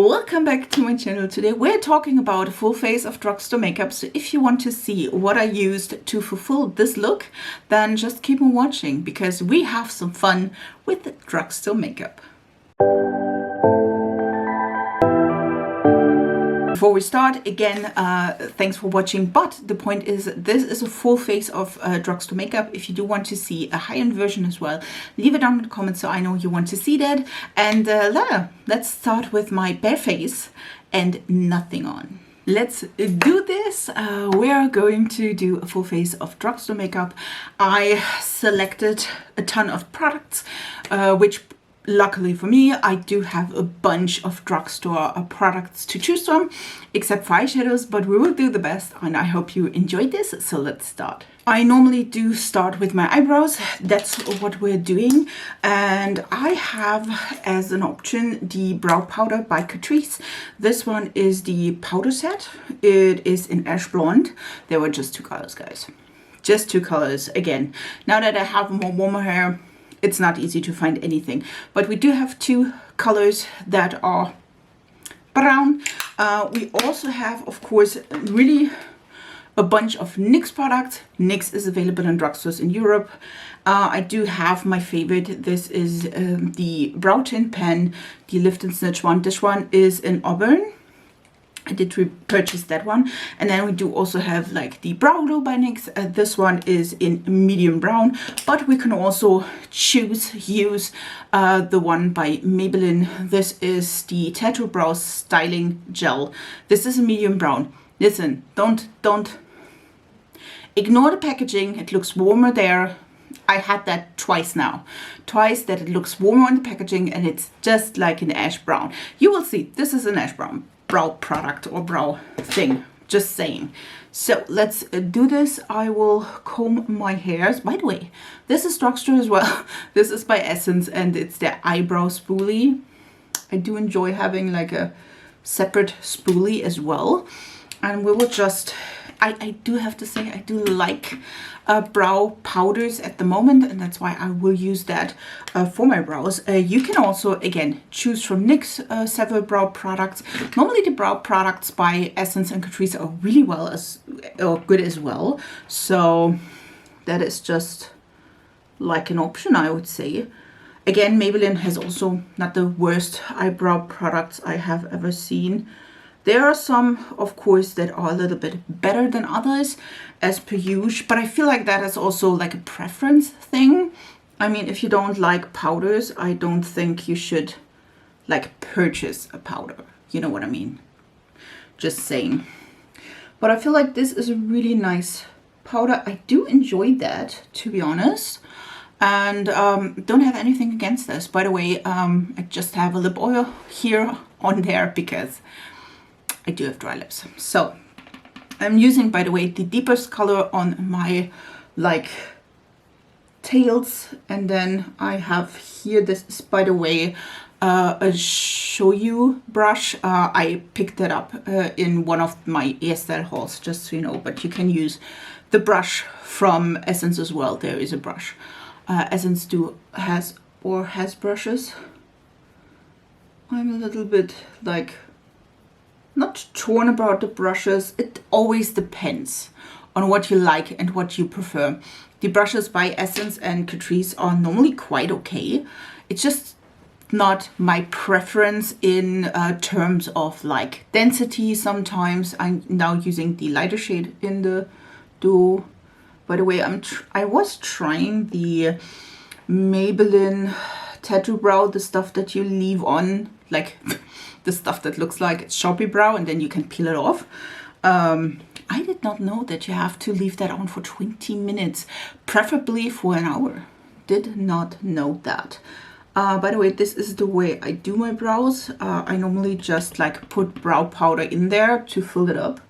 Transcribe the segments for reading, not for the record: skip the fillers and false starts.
Welcome back to my channel. Today we're talking about a full face of Drugstore makeup. So if you want to see what I used to fulfill this look, then just keep on watching because we have some fun with Drugstore makeup. Before we start, again, thanks for watching, but the point is this is a full face of Drugstore makeup. If you do want to see a high-end version as well, leave it down in the comments so I know you want to see that. And let's start with my bare face and nothing on. Let's do this. We're going to do a full face of Drugstore makeup. I selected a ton of products, which luckily for me, I do have a bunch of Drugstore products to choose from, except for eyeshadows, but we will do the best and I hope you enjoyed this. So let's start. I normally do start with my eyebrows. That's what we're doing. And I have as an option the brow powder by Catrice. This one is the powder set. It is in ash blonde. There were just two colors, guys. Just two colors. Again, now that I have more warmer hair, it's not easy to find anything, but we do have two colors that are brown. We also have, of course, really a bunch of NYX products. NYX is available in drugstores in Europe. I do have my favorite. This is the brow tint pen, the Lift and Snitch one. This one is in Auburn. I did purchase that one. And then we do also have like the Brow Glow by NYX. This one is in medium brown, but we can also use the one by Maybelline. This is the Tattoo Brow Styling Gel. This is a medium brown. Listen, don't ignore the packaging. It looks warmer there. I had that twice now. Twice that it looks warmer on the packaging and it's just like an ash brown. You will see, this is an ash brown brow product or brow thing, just saying. So let's do this. I will comb my hairs. By the way, this is Drugstore as well. This is by Essence and it's their eyebrow spoolie. I do enjoy having like a separate spoolie as well. And we will just, I do have to say I do like brow powders at the moment, and that's why I will use that for my brows. You can also, again, choose from NYX several brow products. Normally the brow products by Essence and Catrice are really good as well. So that is just like an option, I would say. Again, Maybelline has also not the worst eyebrow products I have ever seen. There are some, of course, that are a little bit better than others, as per usual, but I feel like that is also like a preference thing. I mean, if you don't like powders, I don't think you should like purchase a powder. You know what I mean? Just saying. But I feel like this is a really nice powder. I do enjoy that, to be honest. And don't have anything against this. By the way, I just have a lip oil here on there because I do have dry lips. So I'm using, by the way, the deepest color on my like tails, and then I have here, this is, by the way, a Shoyu brush. I picked that up in one of my YesStyle hauls, just so you know, but you can use the brush from Essence as well. There is a brush. Essence has brushes. I'm a little bit like not torn about the brushes. It always depends on what you like and what you prefer. The brushes by Essence and Catrice are normally quite okay. It's just not my preference in terms of like density. Sometimes I'm now using the lighter shade in the duo. By the way, I was trying the Maybelline Tattoo Brow, the stuff that you leave on, like the stuff that looks like it's Sharpie brow and then you can peel it off. I did not know that you have to leave that on for 20 minutes, preferably for an hour. Did not know that. By the way, this is the way I do my brows. I normally just like put brow powder in there to fill it up.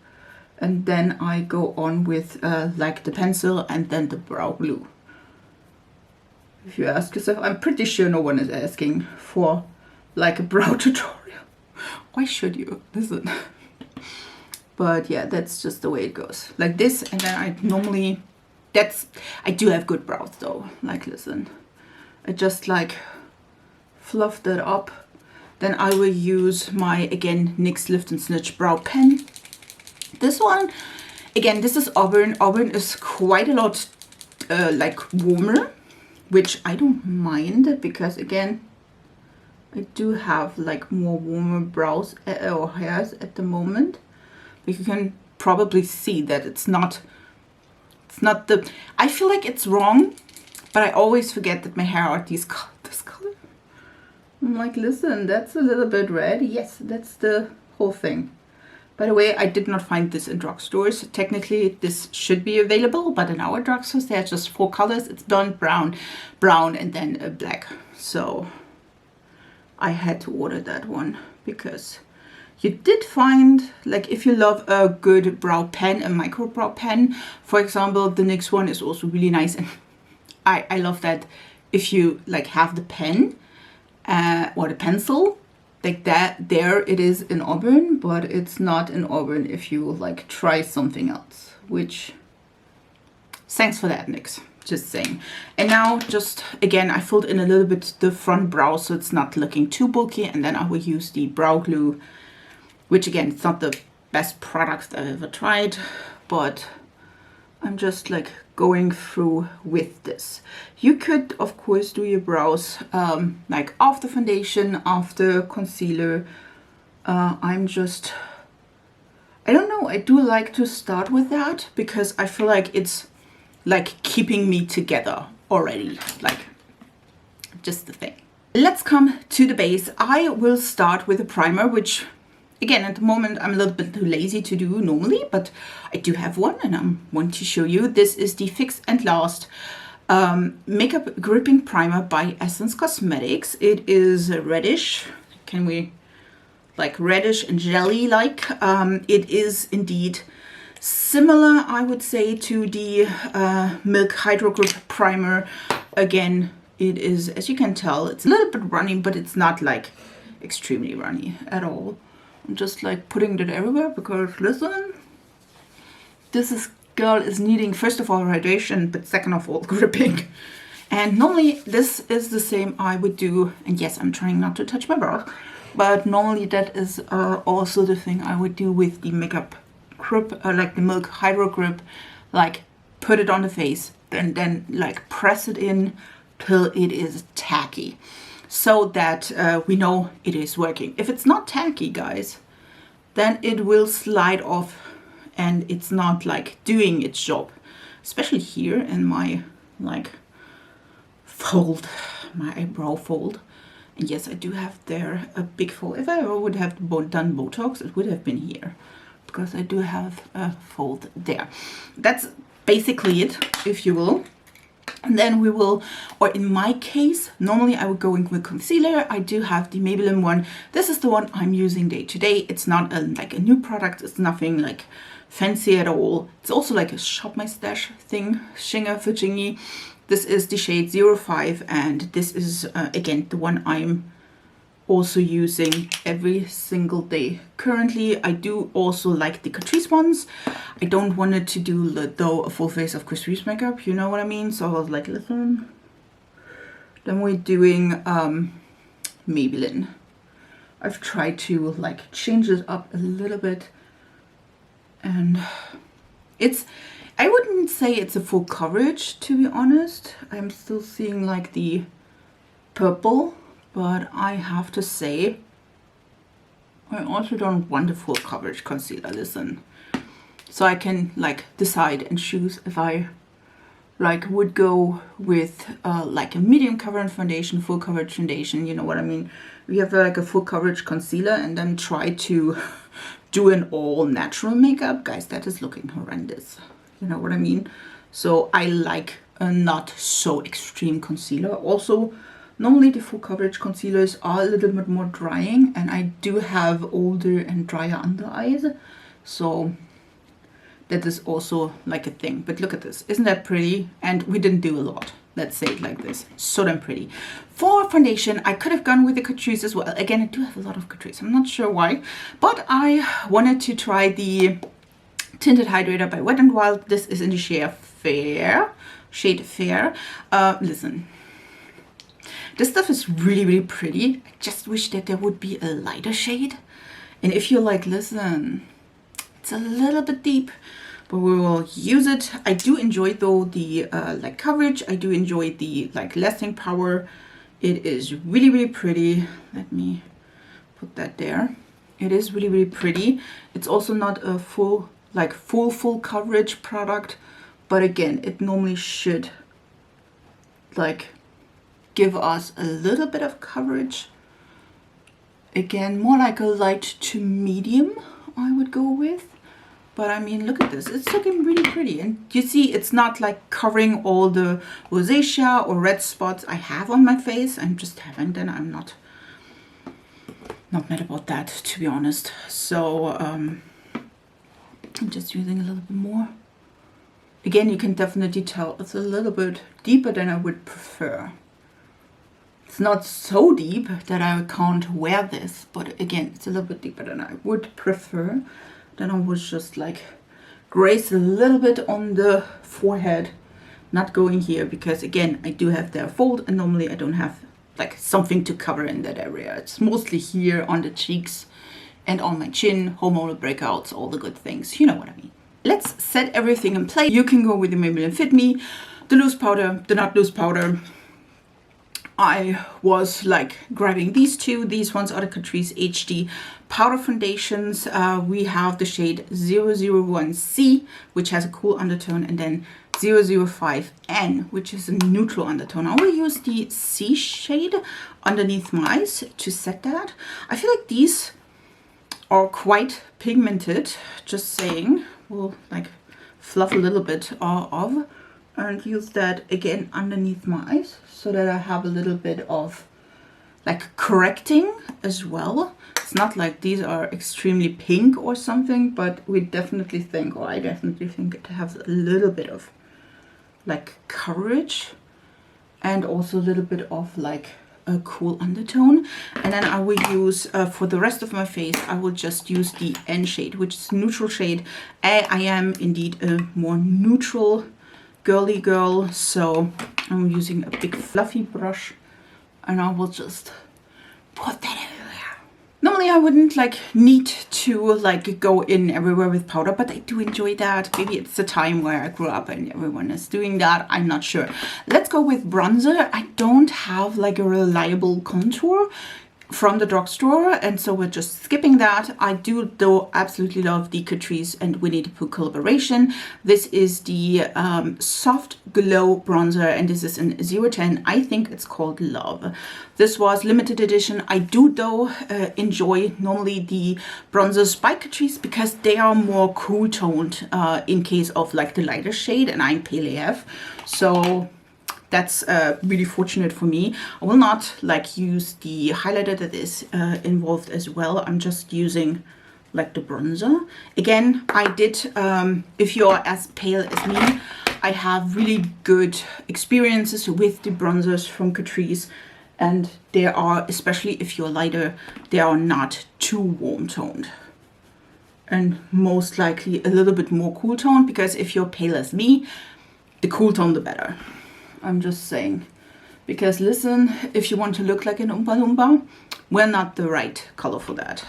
And then I go on with like the pencil and then the brow glue. If you ask yourself, I'm pretty sure no one is asking for like a brow tutorial. Why should you? Listen. But yeah, that's just the way it goes. Like this, and then I normally, I do have good brows though. Like, listen. I just like fluff that up Then I will use my, again, NYX Lift and Snitch brow pen. This one, again, this is Auburn. Auburn is quite a lot like warmer, which I don't mind because, again, I do have like more warmer brows or hairs at the moment. But you can probably see that it's not the, I feel like it's wrong, but I always forget that my hair are this color. I'm like, listen, that's a little bit red. Yes, that's the whole thing. By the way, I did not find this in drugstores. Technically, this should be available, but in our drugstores, there are just 4 colors. It's blonde, brown, and then black. So I had to order that one because you did find, like, if you love a good brow pen, a micro brow pen, for example, the NYX one is also really nice. And I love that if you like have the pen or the pencil, like that, there it is in Auburn, but it's not in Auburn if you like try something else, which, thanks for that, NYX, just saying. And now just, again, I filled in a little bit the front brow so it's not looking too bulky, and then I will use the brow glue, which again, it's not the best product I've ever tried, but I'm just like going through with this. You could, of course, do your brows like after foundation, after concealer. I don't know, I do like to start with that because I feel like it's like keeping me together already, like just the thing. Let's come to the base. I will start with a primer, which again, at the moment, I'm a little bit too lazy to do normally, but I do have one and I want to show you. This is the Fix and Last Makeup Gripping Primer by Essence Cosmetics. It is reddish. Can we, like reddish and jelly-like. It is indeed similar, I would say, to the Milk Hydro Grip Primer. Again, it is, as you can tell, it's a little bit runny, but it's not like extremely runny at all. I'm just like putting it everywhere because listen, this girl is needing, first of all, hydration, but second of all, gripping. And normally this is the same I would do, and yes, I'm trying not to touch my brow, but normally that is also the thing I would do with the makeup grip, like the Milk Hydro Grip, like put it on the face and then like press it in till it is tacky, so that we know it is working. If it's not tacky, guys, then it will slide off and it's not like doing its job, especially here in my like fold, my eyebrow fold. And yes, I do have there a big fold. If I would have done Botox, it would have been here because I do have a fold there. That's basically it, if you will. And then we will, or in my case, normally I would go in with concealer. I do have the Maybelline one. This is the one I'm using day to day. It's not like a new product. It's nothing like fancy at all. It's also like a Shop My Stash thing, Shinger for Jingy. This is the shade 05, and this is, again, the one I'm also using every single day. Currently, I do also like the Catrice ones. I don't want it to do, though, a full face of Catrice makeup, you know what I mean? So I was like, listen. Then we're doing Maybelline. I've tried to like change it up a little bit, and it's, I wouldn't say it's a full coverage, to be honest. I'm still seeing like the purple, but I have to say, I also don't want a full coverage concealer, listen. So I can like decide and choose if I like would go with like a medium coverage foundation, full coverage foundation, you know what I mean? We have like a full coverage concealer and then try to do an all natural makeup. Guys, that is looking horrendous. You know what I mean? So I like a not so extreme concealer. Also, normally the full coverage concealers are a little bit more drying, and I do have older and drier under eyes. So that is also like a thing. But look at this. Isn't that pretty? And we didn't do a lot. Let's say it like this. So damn pretty. For foundation, I could have gone with the Catrice as well. Again, I do have a lot of Catrice. I'm not sure why. But I wanted to try the Tinted Hydrator by Wet n Wild. This is in the shade Fair. Listen. This stuff is really, really pretty. I just wish that there would be a lighter shade. And if you're like, listen, it's a little bit deep, but we will use it. I do enjoy though the like coverage. I do enjoy the like lasting power. It is really, really pretty. Let me put that there. It is really, really pretty. It's also not a full coverage product, but again, it normally should like give us a little bit of coverage. Again, more like a light to medium I would go with. But I mean, look at this. It's looking really pretty. And you see, it's not like covering all the rosacea or red spots I have on my face. I'm just having them. I'm not mad about that, to be honest. So I'm just using a little bit more. Again, you can definitely tell it's a little bit deeper than I would prefer. It's not so deep that I can't wear this, but again, it's a little bit deeper than I would prefer. Then I would just like graze a little bit on the forehead, not going here, because again, I do have their fold and normally I don't have like something to cover in that area. It's mostly here on the cheeks and on my chin, hormonal breakouts, all the good things. You know what I mean. Let's set everything in place. You can go with the Maybelline Fit Me, the loose powder, the not loose powder. I was like grabbing these two. These ones are the Catrice HD powder foundations. We have the shade 001C, which has a cool undertone, and then 005N, which is a neutral undertone. I will use the C shade underneath my eyes to set that. I feel like these are quite pigmented, just saying. We'll like fluff a little bit of and use that again underneath my eyes so that I have a little bit of like correcting as well. It's not like these are extremely pink or something, but we definitely think, or I definitely think it has a little bit of like coverage and also a little bit of like a cool undertone. And then I will use for the rest of my face, I will just use the N shade, which is neutral shade. I am indeed a more neutral girly girl, so I'm using a big fluffy brush and I will just put that everywhere. Normally I wouldn't like need to like go in everywhere with powder, but I do enjoy that. Maybe it's the time where I grew up and everyone is doing that. I'm not sure. Let's go with bronzer. I don't have like a reliable contour from the drugstore, and so we're just skipping that. I do though absolutely love the Catrice and Winnie the Pooh collaboration. This is the Soft Glow bronzer, and this is in 010. I think it's called Love. This was limited edition. I do though enjoy normally the bronzers by Catrice because they are more cool toned in case of like the lighter shade, and I'm pale AF, so that's really fortunate for me. I will not like use the highlighter that is involved as well. I'm just using like the bronzer. Again, I did, if you're as pale as me, I have really good experiences with the bronzers from Catrice, and they are, especially if you're lighter, they are not too warm toned. And most likely a little bit more cool toned, because if you're pale as me, the cool tone the better. I'm just saying, because listen, if you want to look like an Oompa Loompa, we're not the right color for that.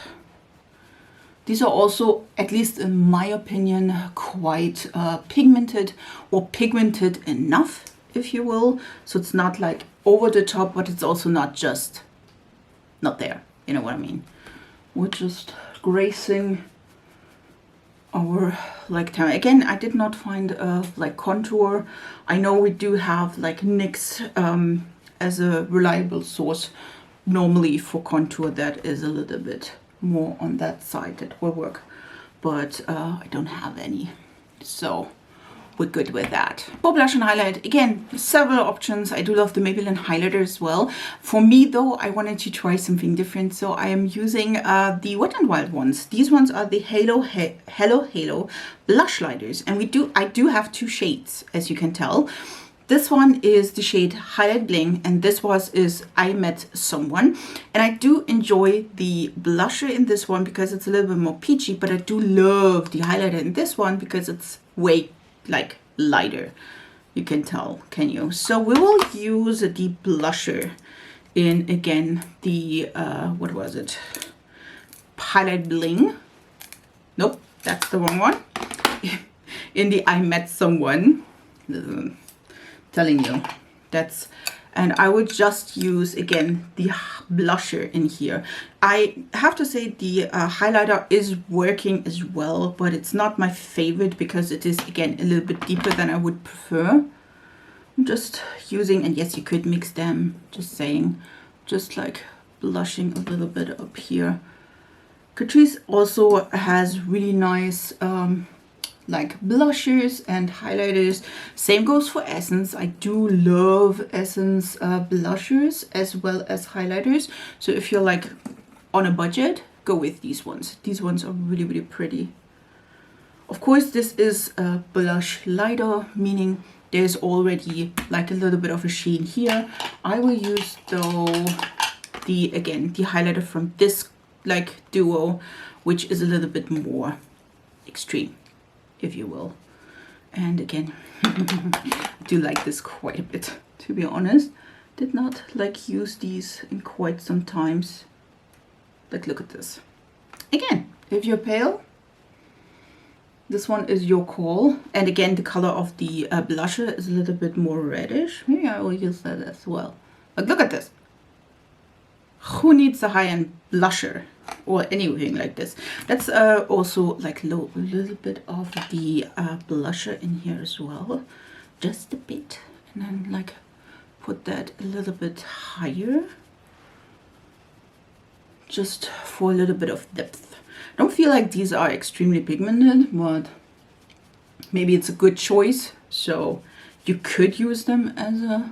These are also, at least in my opinion, quite pigmented, or pigmented enough, if you will. So it's not like over the top, but it's also not just not there. You know what I mean? We're just gracing our like time. Again, I did not find a like contour. I know we do have like NYX as a reliable source normally for contour that is a little bit more on that side that will work, but I don't have any, so we're good with that. For blush and highlight, again, several options. I do love the Maybelline highlighter as well. For me though, I wanted to try something different, so I am using the Wet n Wild ones. These ones are the Halo blush lighters, and I do have two shades, as you can tell. This one is the shade Highlight Bling, and this is I Met Someone. And I do enjoy the blusher in this one because it's a little bit more peachy, but I do love the highlighter in this one because it's way like lighter. You can tell, can you? So we will use the blusher in, again, the, what was it? Highlight Bling. Nope, that's the wrong one. In the I Met Someone. Telling you, that's, and I would just use, again, the blusher in here. I have to say the highlighter is working as well, but it's not my favorite because it is, again, a little bit deeper than I would prefer. I'm just using, and yes, you could mix them, just saying, just like blushing a little bit up here. Catrice also has really nice like blushers and highlighters. Same goes for Essence. I do love Essence blushers as well as highlighters. So if you're like on a budget, go with these ones. These ones are really, really pretty. Of course, this is a blush lighter, meaning there's already like a little bit of a sheen here. I will use though again the highlighter from this like duo, which is a little bit more extreme, if you will. And again, I do like this quite a bit, to be honest. Did not like use these in quite some times. But look at this. Again, if you're pale, this one is your call. And again, the color of the blusher is a little bit more reddish. Maybe I will use that as well. But look at this. Who needs a high-end blusher or anything like this? That's also like a little bit of the blusher in here as well, just a bit, and then like put that a little bit higher, just for a little bit of depth. I don't feel like these are extremely pigmented, but maybe it's a good choice. So you could use them as a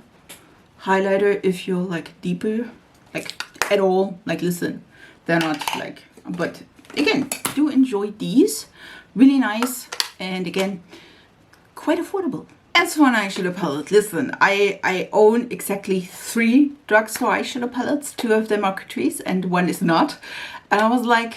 highlighter if you're like deeper, like at all. Like, listen, they're not like, but again, do enjoy these. Really nice, and again, quite affordable. As for an eyeshadow palette, listen, I own exactly 3 Drugstore eyeshadow palettes. 2 of them are Catrice and 1 is not. And I was like,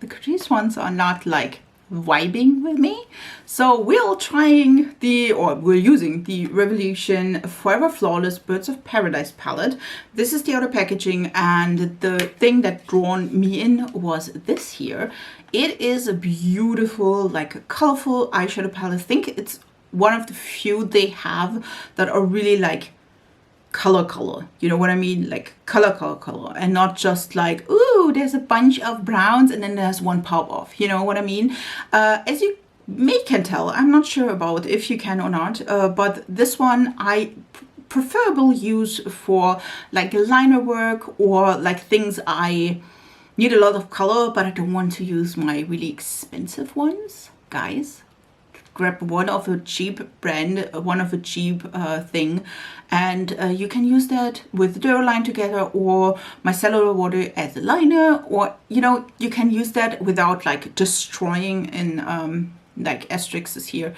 the Catrice ones are not like vibing with me. So we're using the Revolution Forever Flawless Birds of Paradise palette. This is the outer packaging, and the thing that drawn me in was this here. It is a beautiful, like colorful eyeshadow palette. I think it's one of the few they have that are really like color, you know what I mean? Like color, and not just like, ooh, there's a bunch of browns and then there's one pop off, you know what I mean? As you can tell, I'm not sure about if you can or not, but this one I preferably use for like liner work or like things I need a lot of color, but I don't want to use my really expensive ones, guys. Grab one of a cheap brand, one of a cheap thing, and you can use that with Duraline together or micellar water as a liner, or you know, you can use that without like destroying in like asterisks here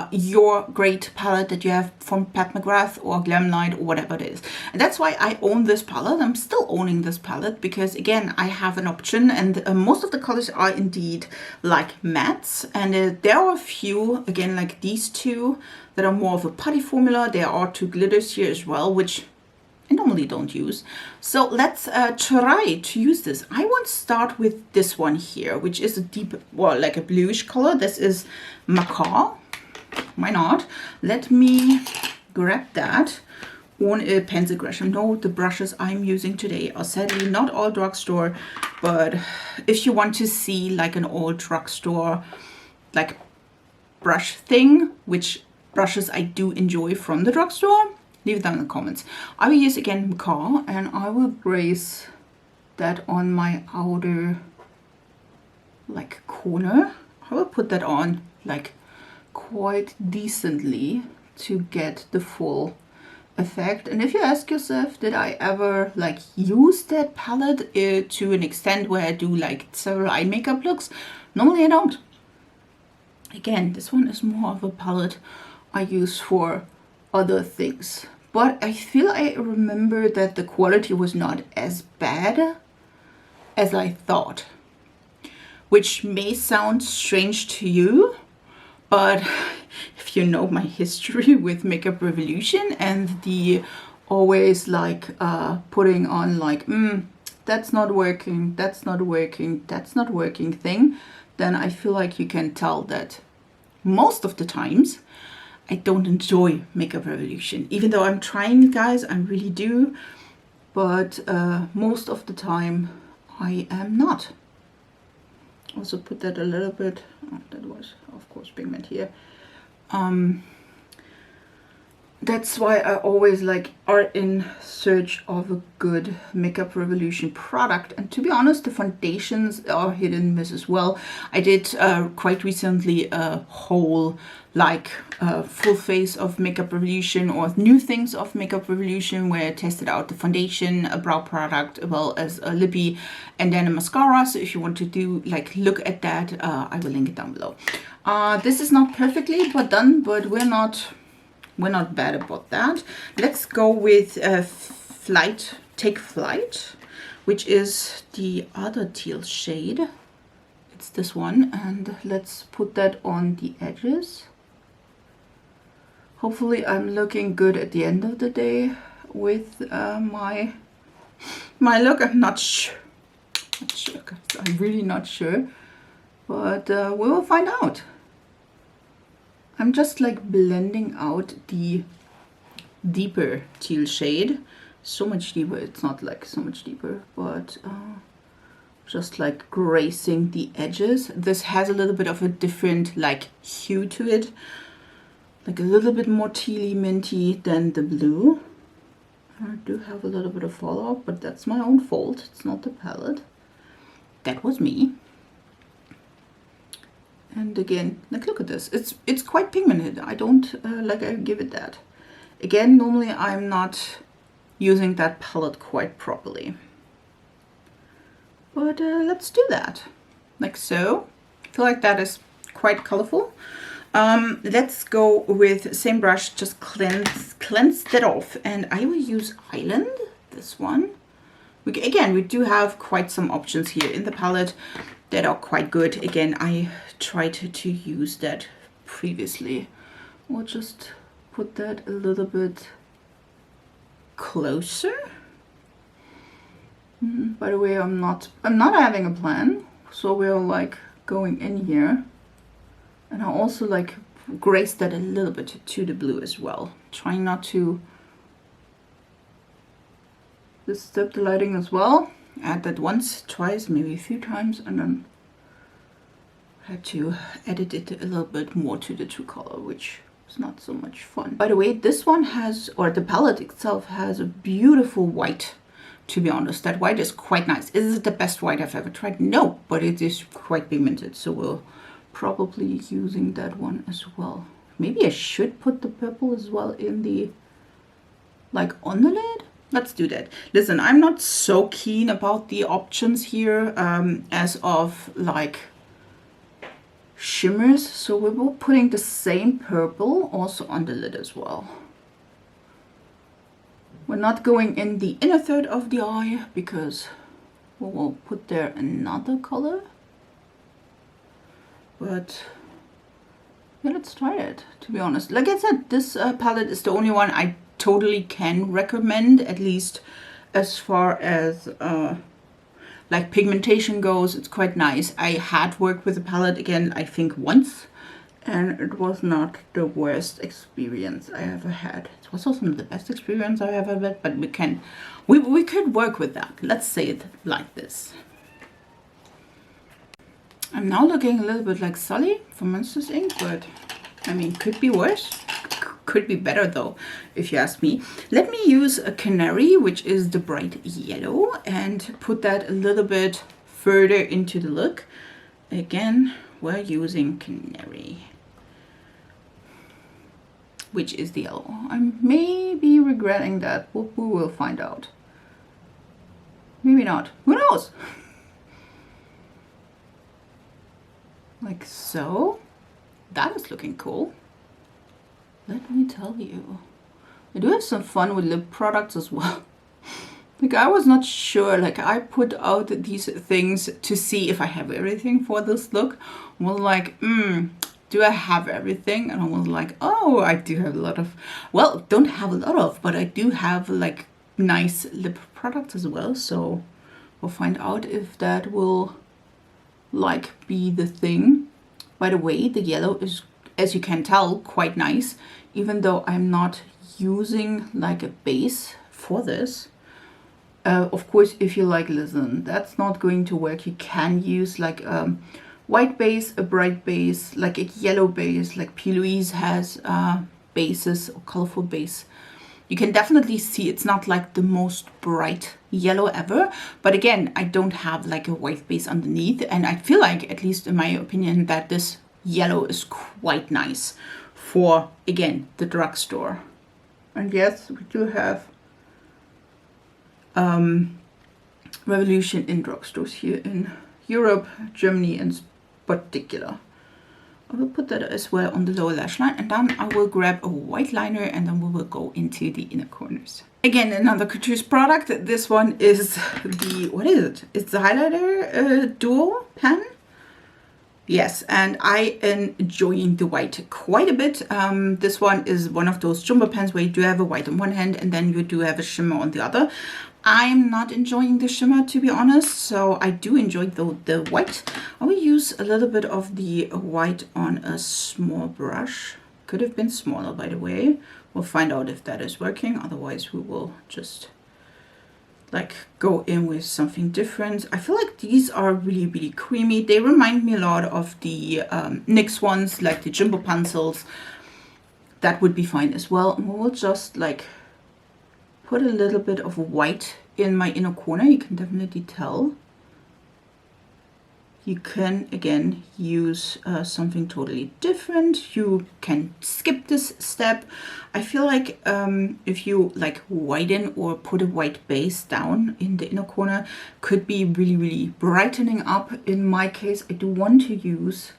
your great palette that you have from Pat McGrath or Glamlight or whatever it is. And that's why I own this palette. I'm still owning this palette because again, I have an option, and most of the colors are indeed like mattes, and there are a few, again, like these 2 that are more of a putty formula. There are 2 glitters here as well, which I normally don't use. So let's try to use this. I want to start with this one here, which is a deep, well, like a bluish color. This is Mocha. Why not? Let me grab that on a pencil brush. No, the brushes I'm using today are sadly not all Drugstore, but if you want to see like an old Drugstore like brush thing, which brushes I do enjoy from the Drugstore, leave it down in the comments. I will use again Mocha, and I will brace that on my outer like corner. I will put that on like quite decently to get the full effect. And if you ask yourself, did I ever like use that palette to an extent where I do like several eye makeup looks? Normally I don't. Again, this one is more of a palette I use for other things. But I feel I remember that the quality was not as bad as I thought. Which may sound strange to you, but if you know my history with Makeup Revolution and the always like putting on like, that's not working, that's not working, that's not working thing, then I feel like you can tell that most of the times I don't enjoy Makeup Revolution. Even though I'm trying it, guys, I really do. But most of the time I am not. Also put that a little bit, oh, that was of course pigment here. That's why I always like are in search of a good Makeup Revolution product. And to be honest, the foundations are hit and miss as well. I did quite recently a whole like full face of Makeup Revolution, or new things of Makeup Revolution, where I tested out the foundation, a brow product, as well as a lippy, and then a mascara. So if you want to do like look at that, I will link it down below. This is not perfectly done, but we're not bad about that. Let's go with Take Flight, which is the other teal shade. It's this one, and let's put that on the edges. Hopefully I'm looking good at the end of the day with my look. I'm not sure. I'm really not sure, but we will find out. I'm just like blending out the deeper teal shade. So much deeper, it's not like so much deeper, but just like gracing the edges. This has a little bit of a different like hue to it, like a little bit more tealy minty than the blue. I do have a little bit of fallout, but that's my own fault. It's not the palette. That was me. And again, like look at this. It's quite pigmented. I don't I give it that. Again, normally I'm not using that palette quite properly. But let's do that. Like so. I feel like that is quite colorful. Let's go with same brush, just cleanse that off. And I will use Island, this one. Again, we do have quite some options here in the palette that are quite good. Again, I tried to use that previously. We'll just put that a little bit closer. By the way, I'm not having a plan, so we're like going in here, and I also like grace that a little bit to the blue as well, trying not to disturb the lighting as well. Add that once, twice, maybe a few times, and then had to edit it a little bit more to the true color, which is not so much fun. By the way, this one has, or the palette itself has a beautiful white. To be honest, that white is quite nice. Is it the best white I've ever tried? No, but it is quite pigmented, so we'll probably using that one as well. Maybe I should put the purple as well in the, like on the lid. Let's do that. Listen, I'm not so keen about the options here as of like shimmers, so we will putting the same purple also on the lid as well. We're not going in the inner third of the eye because we will put there another color. But yeah, let's try it, to be honest. Like I said, this palette is the only one I totally can recommend, at least as far as like pigmentation goes. It's quite nice. I had worked with the palette again, I think once, and it was not the worst experience I ever had. It was also not the best experience I ever had, but we could work with that. Let's say it like this. I'm now looking a little bit like Sully from Monsters Inc., but I mean, could be worse. Could be better though, if you ask me. Let me use a Canary, which is the bright yellow, and put that a little bit further into the look. Again, we're using Canary, which is the yellow. I may be regretting that, but we will find out. Maybe not. Who knows? Like so. That is looking cool. Let me tell you. I do have some fun with lip products as well. Like I was not sure, like I put out these things to see if I have everything for this look. Well, like, do do I have everything? And I was like, oh, I do have a lot of, well, don't have a lot of, but I do have like nice lip products as well. So we'll find out if that will like be the thing. By the way, the yellow is, as you can tell, quite nice, even though I'm not using like a base for this. Of course, if you like, listen, that's not going to work. You can use like a white base, a bright base, like a yellow base, like P. Louise has bases or colorful base. You can definitely see it's not like the most bright yellow ever, but again, I don't have like a white base underneath, and I feel like, at least in my opinion, that this yellow is quite nice for, again, the drugstore. And yes, we do have Revolution in drugstores here in Europe, Germany in particular. I will put that as well on the lower lash line, and then I will grab a white liner, and then we will go into the inner corners. Again, another Couture's product. This one is the, what is it? It's the highlighter duo pen. Yes, and I am enjoying the white quite a bit. This one is one of those jumbo pens where you do have a white on one hand and then you do have a shimmer on the other. I'm not enjoying the shimmer, to be honest, so I do enjoy the white. I will use a little bit of the white on a small brush. Could have been smaller, by the way. We'll find out if that is working. Otherwise, we will just like go in with something different. I feel like these are really, really creamy. They remind me a lot of the NYX ones, like the jumbo pencils. That would be fine as well. And we'll just like put a little bit of white in my inner corner. You can definitely tell. You can, again, use something totally different. You can skip this step. I feel like if you like whiten or put a white base down in the inner corner, could be really, really brightening up. In my case, I do want to use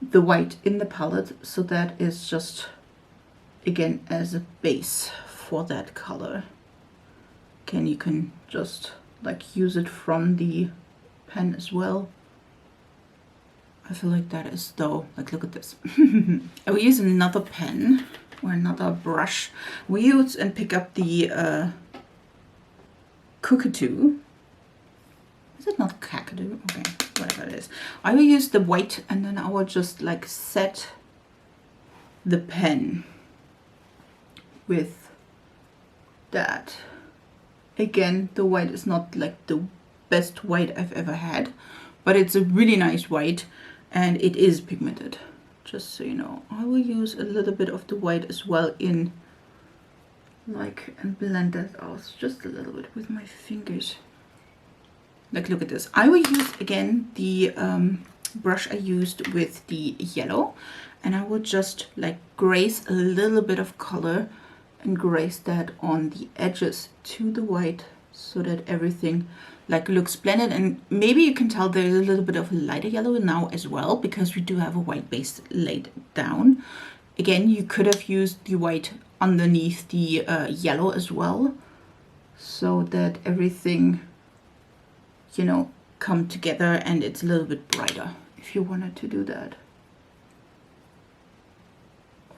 the white in the palette, so that is just, again, as a base for that color. Again, you can just like use it from the pen as well. I feel like that is though, like look at this. I will use another pen or another brush. We use and pick up the Cockatoo. Is it not Cockatoo? Okay, whatever it is. I will use the white, and then I will just like set the pen with that. Again, the white is not like the best white I've ever had, but it's a really nice white, and it is pigmented, just so you know. I will use a little bit of the white as well in like, and blend that out just a little bit with my fingers. Like, look at this. I will use again the brush I used with the yellow, and I will just like graze a little bit of color and graze that on the edges to the white, so that everything like looks blended. And maybe you can tell there's a little bit of lighter yellow now as well, because we do have a white base laid down. Again, you could have used the white underneath the yellow as well, so that everything, you know, come together and it's a little bit brighter if you wanted to do that.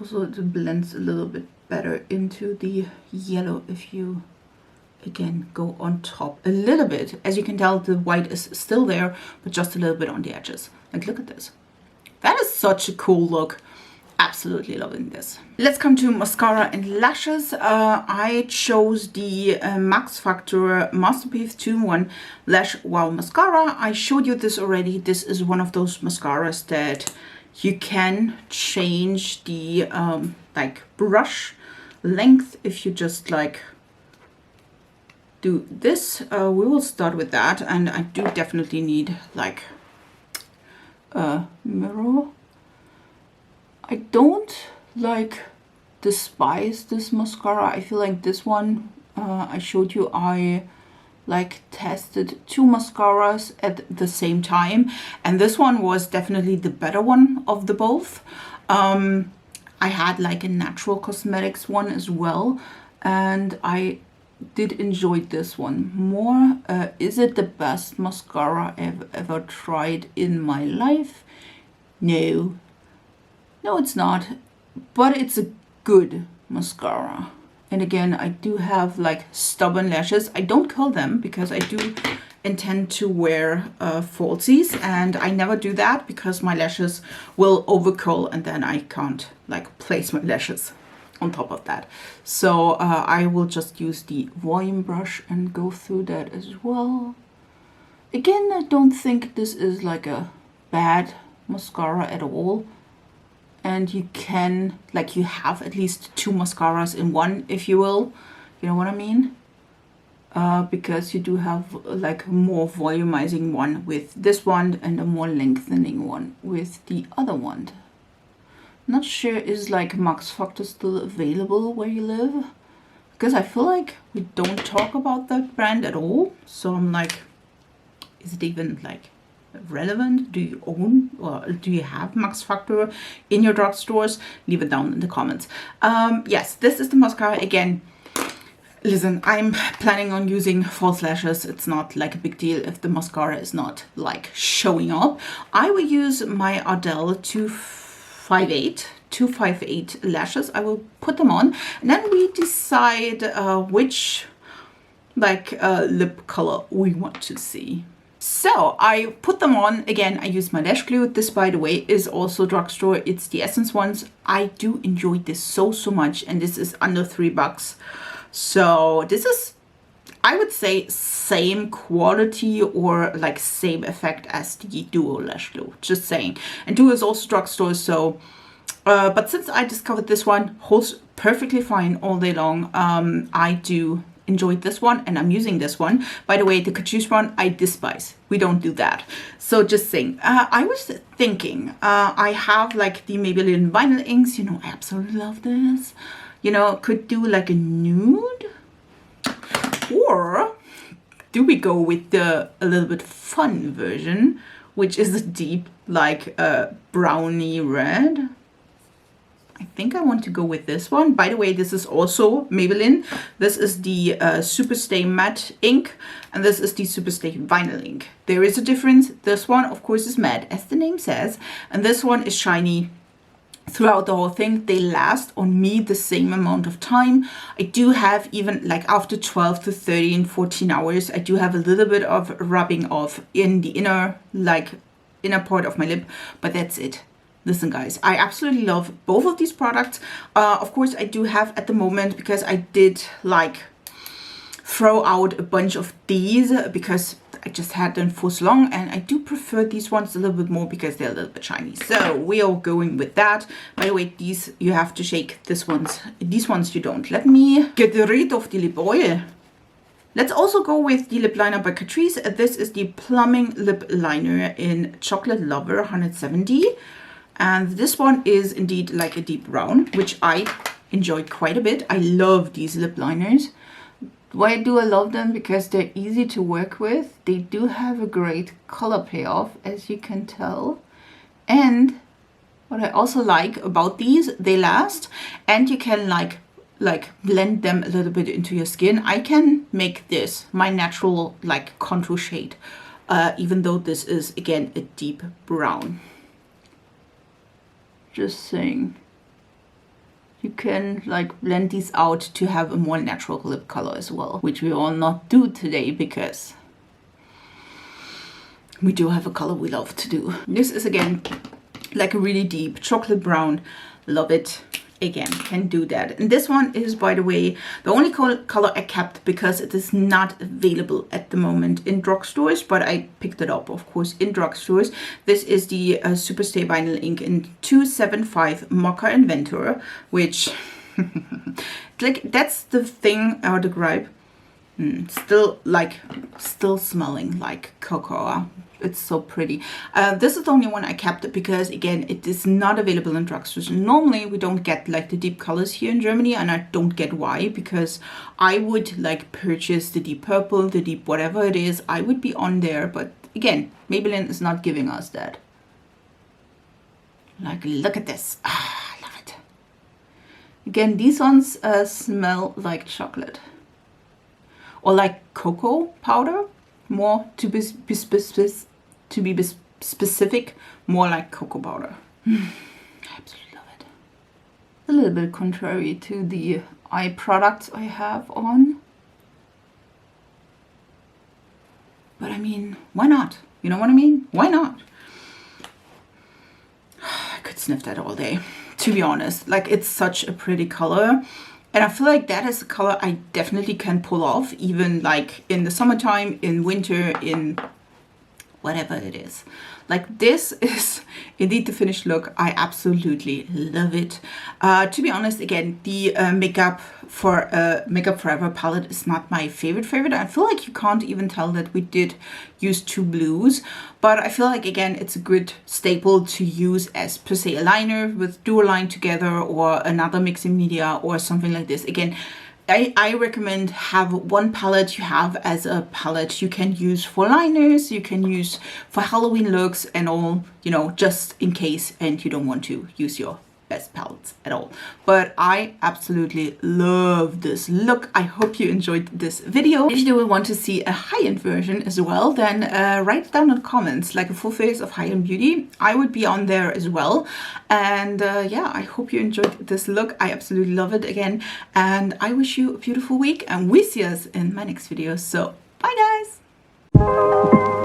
Also, it blends a little bit better into the yellow if you again go on top a little bit. As you can tell, the white is still there, but just a little bit on the edges. Like, look at this. That is such a cool look. Absolutely loving this. Let's come to mascara and lashes. I chose the Max Factor Masterpiece 2-in-1 Lash Wow Mascara. I showed you this already. This is one of those mascaras that you can change the like brush length if you just like do this. We will start with that, and I do definitely need like a mirror. I don't like despise this mascara. I feel like this one I showed you, I like tested two mascaras at the same time, and this one was definitely the better one of the both. I had like a Natural Cosmetics one as well, and I did enjoy this one more. Is it the best mascara I've ever tried in my life? No, No, it's not, but it's a good mascara. And again, I do have like stubborn lashes. I don't curl them because I do intend to wear falsies, and I never do that because my lashes will over curl and then I can't like place my lashes on top of that. So I will just use the volume brush and go through that as well. Again, I don't think this is like a bad mascara at all. And you can, like, you have at least 2 mascaras in one, if you will. You know what I mean? Because you do have like a more volumizing one with this one and a more lengthening one with the other one. Not sure, is like Max Factor still available where you live? Because I feel like we don't talk about that brand at all. So I'm like, is it even like relevant? Do you own or do you have Max Factor in your drugstores? Leave it down in the comments. Yes, this is the mascara again. Listen, I'm planning on using false lashes. It's not like a big deal if the mascara is not like showing up. I will use my Ardell 258 lashes. I will put them on and then we decide which like lip color we want to see. So I put them on. Again, I use my lash glue. This, by the way, is also Drugstore. It's the Essence ones. I do enjoy this so much, and this is under $3. So this is, I would say, same quality or like same effect as the Duo lash glue. Just saying. And Duo is also Drugstore. So, but since I discovered this one, holds perfectly fine all day long. I do enjoyed this one and I'm using this one. By the way, the Catrice one I despise. We don't do that. So just saying, I was thinking, I have like the Maybelline vinyl inks, you know, I absolutely love this. You know, could do like a nude, or do we go with the a little bit fun version, which is a deep like brownie red. I think I want to go with this one. By the way, this is also Maybelline. This is the Superstay Matte ink, and this is the Superstay Vinyl ink. There is a difference. This one, of course, is matte, as the name says, and this one is shiny throughout the whole thing. They last on me the same amount of time. I do have, even like after 12 to 13, 14 hours, I do have a little bit of rubbing off in the inner part of my lip, but that's it. Listen guys, I absolutely love both of these products. Of course, I do have at the moment, because I did like throw out a bunch of these because I just had them for so long, and I do prefer these ones a little bit more because they're a little bit shiny. So we are going with that. By the way, these you have to shake. These ones you don't. Let me get rid of the lip oil. Let's also go with the lip liner by Catrice. This is the Plumbing Lip Liner in Chocolate Lover 170. And this one is indeed like a deep brown, which I enjoyed quite a bit. I love these lip liners. Why do I love them? Because they're easy to work with. They do have a great color payoff, as you can tell. And what I also like about these, they last, and you can like blend them a little bit into your skin. I can make this my natural like contour shade, even though this is again a deep brown. Just saying, you can like blend these out to have a more natural lip color as well, which we will not do today because we do have a color we love to do. This is again like a really deep chocolate brown. Love it. Again, can do that. And this one is, by the way, the only color I kept because it is not available at the moment in drugstores, but I picked it up, of course, in drugstores. This is the Superstay Vinyl ink in 275 Mocha Inventor, which, like, that's the thing, or the gripe. Still smelling like cocoa. It's so pretty. This is the only one I kept because, again, it is not available in drugstores. Normally, we don't get like the deep colors here in Germany, and I don't get why, because I would like purchase the deep purple, the deep whatever it is. I would be on there, but again, Maybelline is not giving us that. Like, look at this. Ah, I love it. Again, these ones smell like chocolate. Or like cocoa powder, more to be specific, more like cocoa powder. I absolutely a little bit contrary to the eye products I have on. But I mean, why not? You know what I mean? Why not? I could sniff that all day, to be honest. Like, it's such a pretty color. And I feel like that is a color I definitely can pull off, even like in the summertime, in winter, in whatever it is. Like, this is indeed the finished look. I absolutely love it. To be honest, again, the Makeup Forever palette is not my favorite. I feel like you can't even tell that we did use two blues, but I feel like, again, it's a good staple to use as per se a liner with dual line together or another mixing media or something like this. Again, I recommend have one palette you have as a palette you can use for liners, you can use for Halloween looks and all, you know, just in case and you don't want to use your best palettes at all. But I absolutely love this look. I hope you enjoyed this video. If you want to see a high-end version as well, then write it down in the comments, like a full face of high-end beauty. I would be on there as well. And yeah, I hope you enjoyed this look. I absolutely love it again. And I wish you a beautiful week, and we see us in my next video. So bye guys.